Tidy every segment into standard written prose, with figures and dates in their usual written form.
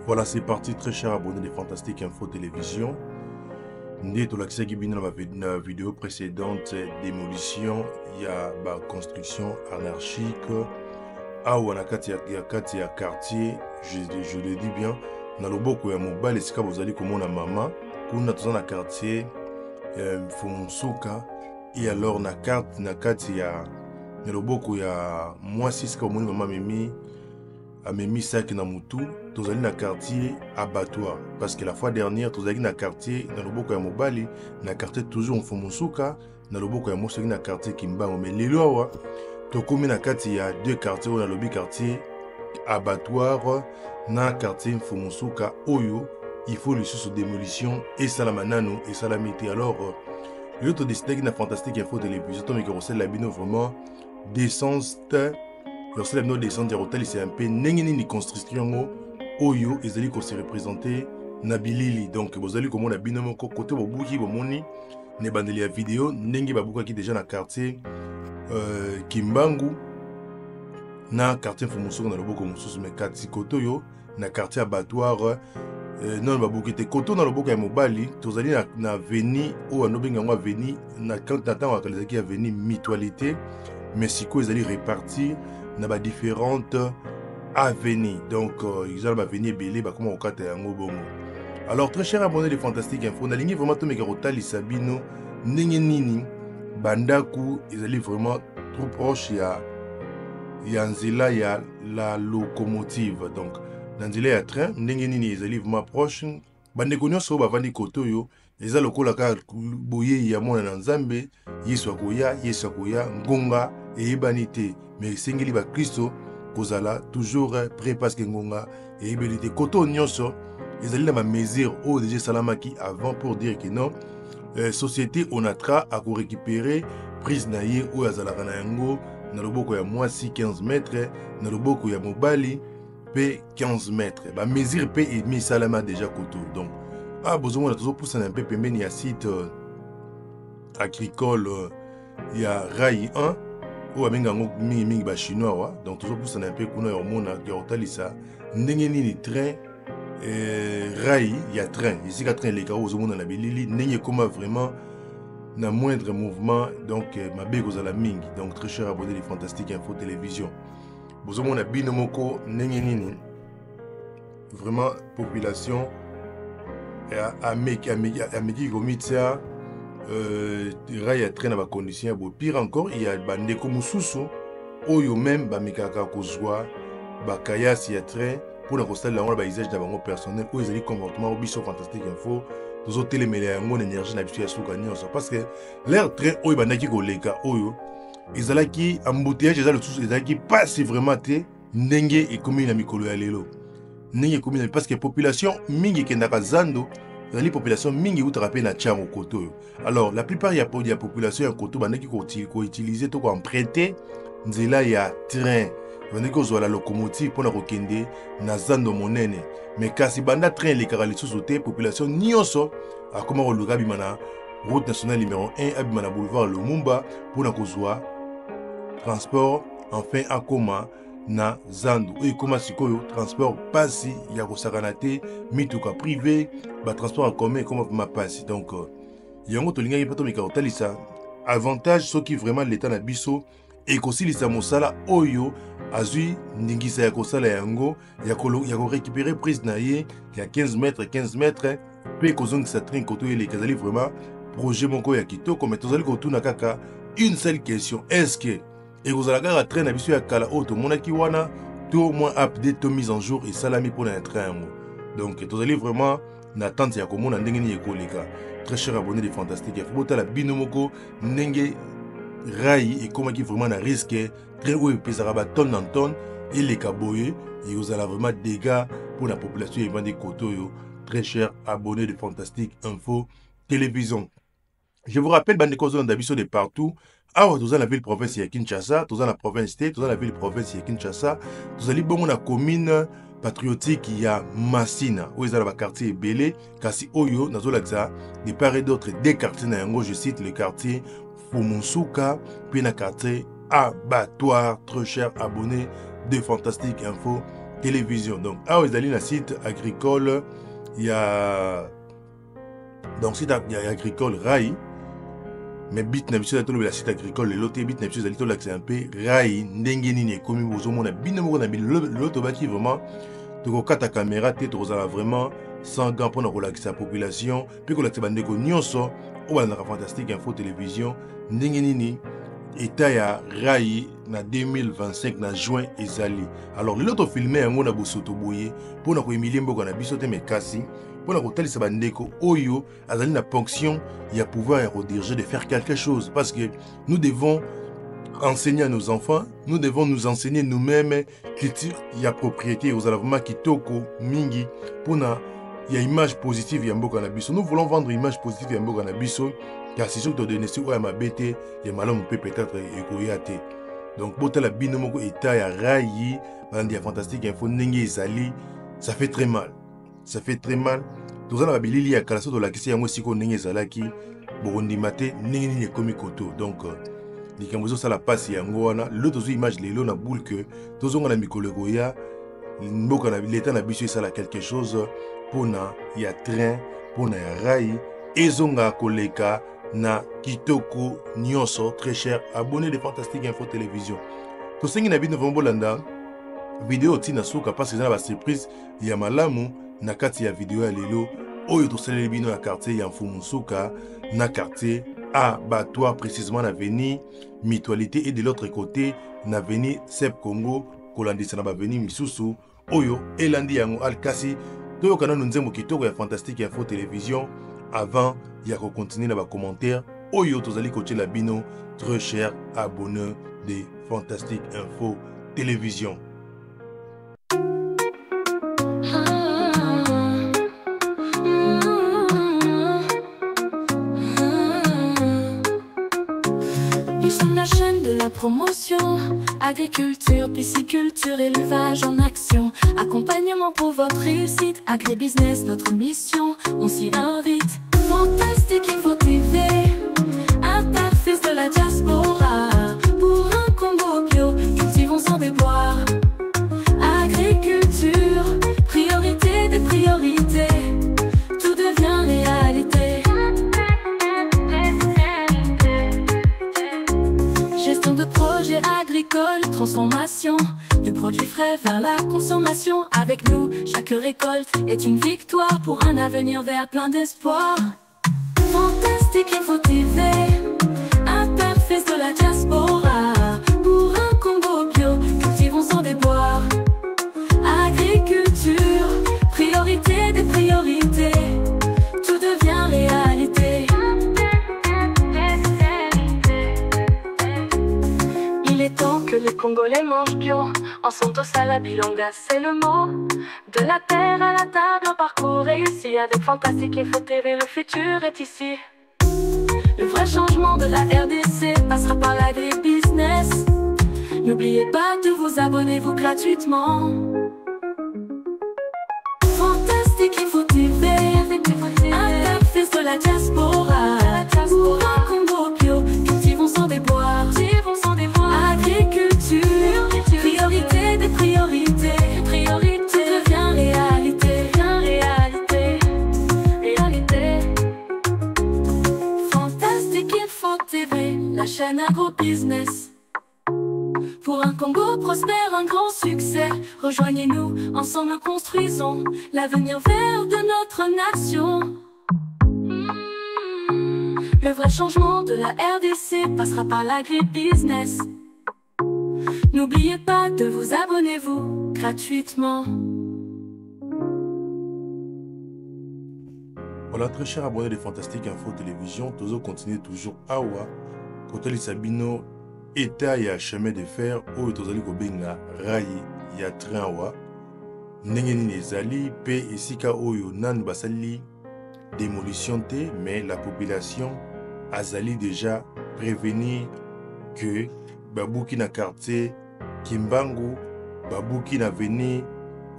Voilà, c'est parti, très cher abonné de Fantastique Info Télévision. Né to l'accès qui dans la vidéo précédente, démolition, il y a construction anarchique. Ah, ou il y a quartier, je le dis bien, dans le beaucoup ya mobile, c'est quand vous allez comme on maman, qu'on a dans le quartier, Fumunsuka, et alors na carte, na quartier, dans le beaucoup ya moi, si comme on maman mimi, a mis sac na mutu, tous allés dans le quartier abattoir. Parce que la fois dernière, tous allés dans le quartier, dans le boko ya mobali, dans le quartier toujours en Fumunsuka, dans le boko ya mosaki dans le quartier Kimbango. Mais les lois, tu comme dans le quartier, il y a deux quartiers, dans le quartier abattoir, dans le quartier Fumunsuka, Oyo, il faut le sous démolition, et salamanano, et salamité. Alors, l'autre décidé dans Fantastique Info Télévision, mais que c'est la bino vraiment d'essence. Lorsque la descente de l'hôtel, c'est un peu n'engeni construction oyo ezali ko se représenter na bilili. Donc vous allez comme on a binomo côté bobuki bomoni ne bandeli ya vidéo ndenge babuka ki déjà na quartier Kimbangu na quartier Fumusoko na loboko mususu mais kati koto yo na quartier abattoir non babuki te koto na loboko ya mobali tozali na avenue o anobenga ngo avenue na quand attend akalezaki avenue mutualité mais siko ezali répartir na ba différentes avenues. Donc ils ont ba avenue belé ba comment okata yango bongo. Alors très cher abonné de Fantastique Info, na lingi vraiment to mekarota lisabino ndenge nini bandaku ezali vraiment trop proche ya nzela ya la locomotive. Donc na nzela ya train ndenge nini ezali vraiment proche bandeko nyonso bavandi koto yo eza lokola ka boye ya mona na nzambe yesu akoya ngonga eyebani te mais esengeli bakristo kozala toujours prêt parce que ngonga eyebeli te koto nyonso ezali na bamesure oyo deja esalamaki avant pour dire que non société onatra akorécupérer prise na ye oyo azalaka na yango na loboko ya mwasi 15 mètres na loboko ya mobali pe 15 mètres bamesure pe emi esalama déjà koto. Donc bozomona tozopusana mpe pembeni ya site agricole ya Rai 1 oyo babenga yango mingimingi bachinois wa. Donc tozopusana mpe kuna ya omona ya kotalisa ndenge nini train Rai ya train esika train eleka oyo ozomona na bilili ndenge ekoma vraiment na moindre mouvement. Donc mabe kozala mingi. Donc très cher abonné de Fantastique Info Télévision, bozomona bino moko ndenge nini vraiment population ameki komitia Rai ya train na ba condition ya bo. Pire encore, il y a bandeko mususu oyo même bamekaka kozwa bakayasi ya train pour la kosalela yango na baisage na bango personnel oyo ezali comportement oyo biso Fantastique Info tozotelemela yango na énergie na biso ya suka nyonso parce que l'air train oyo bandaki koleka oyo ezalaki embouteillage eza lisusu ezalaki pasi vraiment te ndenge ekomi na mikolo ya lelo ndenge ekomi na parce que population mingi ekendaka zando ezali population mingi utaka mpe na tiango koto oyo. Alors la plupart ya population ya koto bandaki koutilize to koemprunte nzela ya train bandaki kozwa la locomotive mpona kokende na zando monene mais kasi banda train elekaka lisusu te population nyonso akoma koluka abima na route nationale numéro 1 abima na boulevard Lumumba mpona kozwa transport enfin akoma na zando oyo ekoma sikoyo transport pasi ya kosakana te mituka privé batransport en commun ekoma vraimen pasi. Donc yango tolingaki mpe tomeka kotalisa avantage soki vraiment l'état na biso ekosilisa mosala oyo azwi ndingisa ya kosala yango ya korécupérer prise na ye ya 15 mètres mpe kozongisa train koto eleka ezali vraiment projet moko ya kitoko. Mais tozali kotuna kaka une seule question, est-ce que ekozala kaka train na biso ya kala oyo tomonaki wana to moins update to mise en jour esalami mpona ya train yango. Donc tozali vraiment na attente ya komona ndenge nini ekoleka. Très cher abonné de Fantastique Info, botala bino moko ndenge Rai ekomaki vraiment na risque train oyo epesaka batonne na tonne eleka boye ekozala vraiment dégâts pour la population evandi koto oyo. Très cher abonné de Fantastique Info Télévision, je vous rappelle bandeko ozo na biso de partout. Awa toza na ville province ya Kinshasa, toza na province te, toza na ville province ya Kinshasa, tozali bongo na commune patriotique ya Masina oyo eza na baquartier ebele kasi oyo nazolakisa de part et d'autre des quartiers na yango. Je cite le quartier Fumunsuka puis na quartier abattoir. Très cher abonné de Fantastique Info télévision. Donc, à Oezali, le site agricole, il y a. Donc, site agricole Rai. Mais bit na biso le site agricole, le loté bit na biso zali to l'accès un peu Rai, ndenge nini komi bozo mona bino moko na l'autre baki vraiment. To kata caméra te to vraiment sans gants pour relaxer la population. Puis ko l'accès bande ko nyonso o bana fantastique info télévision ndenge nini. État ya Rai na 2025 na juin ezali. Alors l'autre filmé yango na bosoto boye pour na ko emilie mboko na biso te mekasi pour na ko talisa bandeko oyo azali na ponction ya pouvoir ya rediriger de faire quelque chose parce que nous devons enseigner à nos enfants, nous devons nous enseigner nous-mêmes culture ya propriété aux alavement kitoko mingi pour na ya image positive ya mboko na biso. Nous voulons vendre image positive ya mboko na biso. Car c'est sûr que tu as donné ce ma bête et malheur peut peut-être écoyer. Donc, pour la binomoko état ya rayi, bandia fantastique info nengi ezali, ça fait très mal. Ça fait très mal. Tout ça na bilili ya kalaso de la question yango siko nengi ezalaki, bondi maté nengi ni komi koto. Donc, likambozo ça la passe yango wana, l'autre image lelo na boule que tozonga na mikolo ya mboka na l'état na biso ça la quelque chose pour na ya train, pour na ya rayi, ezonga koleka na kitoko nyonso très cher abonné de Fantastique Info Télévision. To sengi na bino vombolanda vidéo tina suka parce que na ba surprise ya malamu na kati ya vidéo ya lelo oyo to sele bino ya quartier ya Mfumu Suka na quartier abattoir précisément na avenue Mutualité et de l'autre côté na avenue Sep Congo kolandisa na ba avenue misusu oyo elandi yango alkasi to kana nzembo kitoko ya Fantastique Info Télévision. Avant, il y a continuer dans les commentaires. Oyo tozali coacher la bino très cher abonneur de Fantastique Info Télévision. Nous sommes la chaîne de la promotion, agriculture, pisciculture, élevage en action, accompagnement pour votre réussite, agribusiness, notre mission, on s'y invite. Fantastique Info TV, interface de la diaspora, pour un Congo bio, cultivons sans déboire. Agriculture, priorité des priorités, tout devient réalité. Gestion de projets agricoles, transformation du produit frais vers la consommation. Avec nous, chaque récolte est une victoire pour un avenir vert plein d'espoir. Fantastique Info TV, interface de la diaspora, pour un Congo bio, cultivons sans déboire. Agriculture, priorité des priorités, tout devient réalité. Il est temps que les Congolais mangent bio. En santo salabilonga, c'est le mot. De la terre à la table, un parcours réussi. Avec Fantastique Info TV, le futur est ici. Le vrai changement de la RDC passera par l'agribusiness. N'oubliez pas de vous abonner vous gratuitement. Fantastique Info TV, interface de la diaspora, pour un Congo bio, cultivons sans déboire. Agriculture, priorité des priorités, priorité devient réalité, réalité. Fantastique Info TV, la chaîne agro-business. Pour un Congo prospère, un grand succès, rejoignez-nous, ensemble construisons l'avenir vert de notre nation. Le vrai changement de la RDC passera par l'agribusiness. N'oubliez pas de vous abonner vous gratuitement. Voilà, très chers abonnés de Fantastique Info Télévision, toujours continuez toujours awa côté Sabino état ya chemin de fer oyo tozali kobenga rayi ya train awa ndenge nini ezali pe esika oyo nanu basali démolition te, mais la population azali déjà prévenir que babuki na quartier Kimbangu, babuki na veni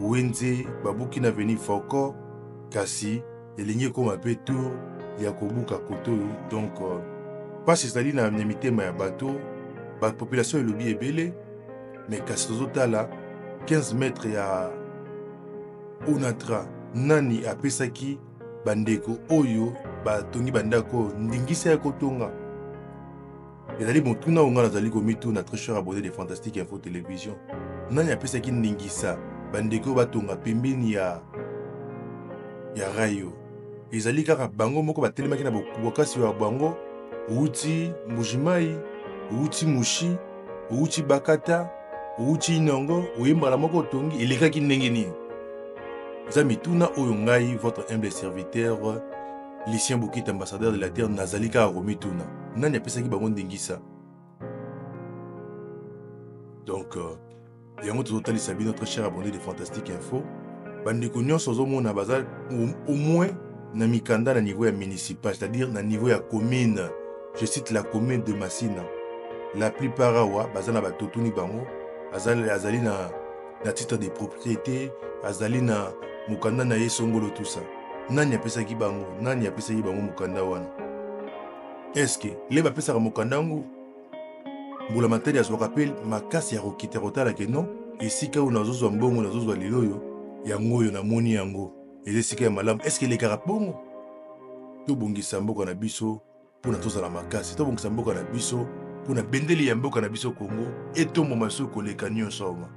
Wenze, babuki na veni Foko, kasi elingi koma pe tour ya kobuka koto. Donc pas c'est-à-dire na mitema ya bato, ba population elobi ebele, mais kasi tozotala 15 mètres ya Onatra nani apesaki bandeko oyo batongi bandako ndingisa ya kotonga. Ezali motuna onga nazali komituna très cher abonné de Fantastique Info Télévision. Nani apesaki ndingisa bandeko batonga pembeni ya rayo. Ezali kaka bango moko batelemaki na bokasi ya bango uti Mujimai, uti Mushi, uti Bakata, uti Inongo, oyembala moko tongi elekaki ndenge nini. Eza mituna oyo ngai votre humble serviteur Lucien Bokit, ambassadeur de la terre, nazali kaka komituna. Nani apesaki bango ndingisa. Donc yango tozotalisa bino notre cher abonné de Fantastique Info. Bandeko nyonso ozomona baza au moins na mikanda na niveau ya municipal, c'est-à-dire na niveau ya commune. Je cite la commune de Massina. La plupart awa baza na batotuni bango, azali na titre de propriété, azali na mukanda na ye songolo tout ça. Nani apesaki bango? Nani apesaki bango mukanda wana? Est-ce que les bapesaka mukanda ngo mbula materi azwaka pe makasi ya kokita kotala ke non esika oyo nazozwa mbongo nazozwa lelo oyo yango oyo namoni yango eza esika ya malamu? Est-ce que lekaka bongo? Tobongisa mboka na biso mpona tozala makasi, tobongisa mboka na biso mpona bendeli ya mboka na biso Congo etomboma so koleka nyonso awa.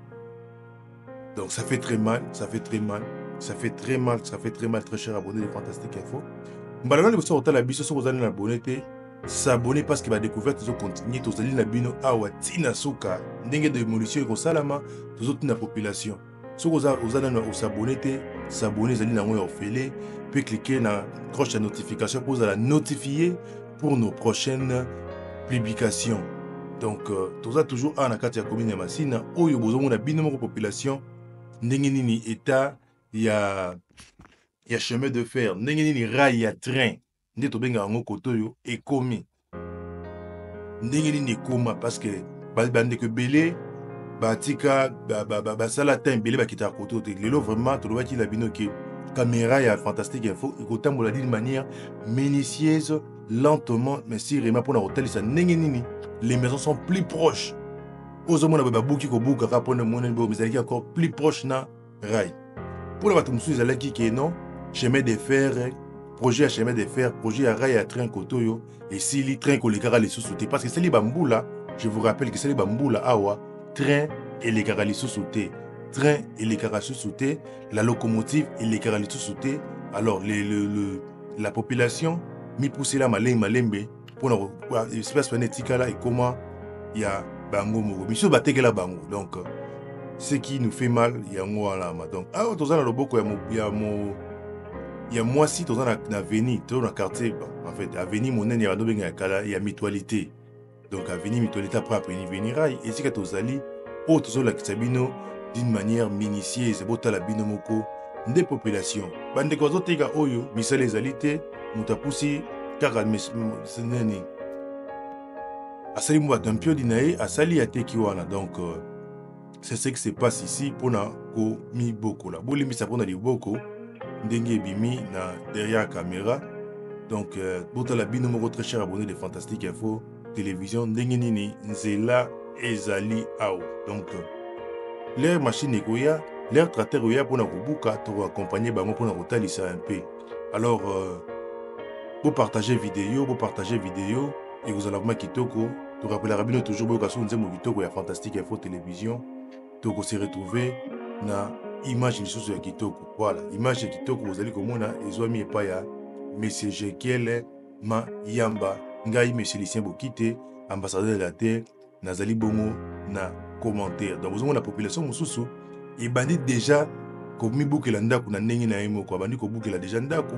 Donc ça fait très mal, ça fait très mal, ça fait très mal, ça fait très mal, très cher abonné de Fantastique Info. Mbalana liboso otala biso so kozali na abonné te, s'abonner parce que ba découverte zo continuer tozali na bino awa tina suka ndenge de démolition ekosalama tozotina population. So kozala na s'abonner te, s'abonner zali na ngoya ofele, puis cliquer na cloche de notification pour la notifier pour nos prochaines publications. Donc toza toujours en akati ya commune ya Massina oyo bozomona bino moko population ndenge nini état ya chemin de fer, ndenge nini rail ya train nde tobenga yango kotoyo ekomi ndenge nini ekoma parce que bandeko ebele batika basala ta ebele bakitaka koto te. Lelo vraiment tolobaki na bino ke caméra ya Fantastique Info ekotambola d'une manière minutieuse, lentement mais sûrement pour na kotalisa ndenge nini les maisons sont plus proches. Ozomona babuki kobuka ka pona mona bo mizalaki encore plus proche na rail. Pour la bato musu ezalaki ke non chemin de fer, projet à chemin de fer, projet à rail à train kotoyo et si li train kolekara les sous-souté parce que c'est les bamboula, je vous rappelle que c'est les bamboula awa train et les kara les sous-souté, train et les kara sous-souté, la locomotive et les kara les sous-souté. Alors la population mi pousser la malembe pour l'espace phonétique là et comment il y a bango moko biso batekela bango. Donc ce qui nous fait mal il y a moi là donc toza na loboko ya moi si toza na avenue to na quartier en fait avenue monene ya bandobenga ya kala ya mutualité. Donc avenue mutualité après avenue rail et si ka tozali o tozola kisabino d'une manière minutieuse botala bino moko nde population bandeko bazoteka oyo misala ezali te mutapusi kaka seneni asali mwa dampio dinae asali ateki wana. Donc c'est ce qui se passe ici pour na ko mi boko la bolimi sa pona liboko ndenge bimi na derrière la caméra. Donc botala bino moko très cher abonné de Fantastique Info Télévision ndenge nini nzela ezali ao. Donc l'air machine ekoya, l'air tracteur oya pona kobuka to accompagner bango pona kotalisa un peu. Alors vous partagez vidéo et vous allez voir kitoko. Tu rappelleras bien toujours que vous avez kitoko ya Fantastique Info Télévision. Tu se retrouver na image de ya kitoko. Voilà, image de kitoko vous allez komona ezwami epa ya Monsieur Jekiel Ma Yamba ngai Monsieur Lucien Bokite, ambassadeur de la terre, nazali bongo na commentaire. Donc vous avez la population mususu et bandit déjà komi bukela ndako na ndenge na yemo ko bandi ko bukela déjà ndako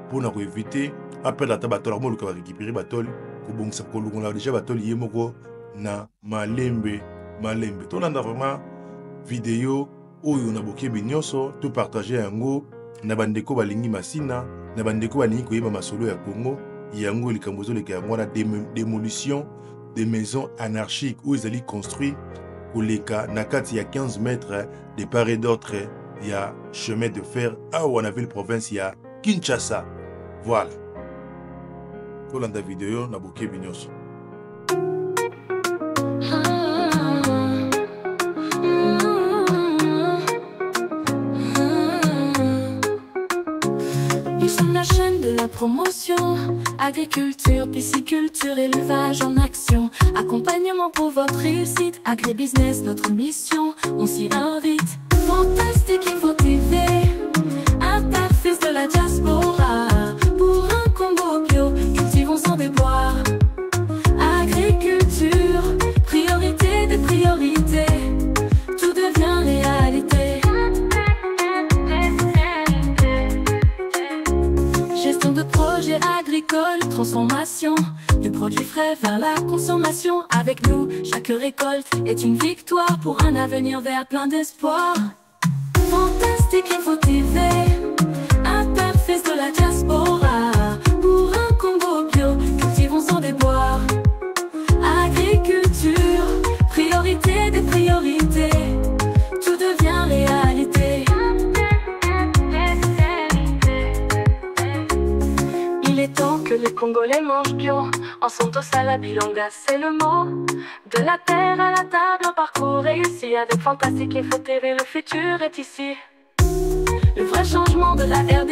pour na éviter après la tabato mo luka récupérer batol ko bongisa ko lungola déjà batol yemoko na malembe. To landa vraiment vidéo oyo na boke binyoso to partager yango na bandeko balingi Massina na bandeko balingi ko yeba masolo ya Congo yango likambozo leka yango na démolition des maisons anarchiques où ils allaient construire koleka na kati ya 15 mètres de part et d'autre ya chemin de fer à Wanaville province ya Kinshasa. Voilà. Pour la vidéo na boke binyoso. promotion. Agriculture, pisciculture, élevage en action. Accompagnement pour votre réussite. Agribusiness, notre mission, on s'y invite. Fantastique Info TV, interface de la diaspora. Pour un Congo bio, cultivons sans déboire. Agriculture, priorité des priorités. Tout devient réalité. Gestion de projets agricoles, transformation du produit frais vers la consommation. Avec nous, chaque récolte est une victoire pour un avenir vert plein d'espoir. Fantastique Info TV, interface de la diaspora. Pour un Congo bio, cultivons sans déboire. Agriculture, priorité des priorités. Tout devient réalité. Il est temps que les Congolais mangent bio. En Santos à la Bilonga, c'est le mot. De la terre à la table, un parcours réussi. Avec Fantastique Info TV, le futur est ici. Le vrai changement de la RD.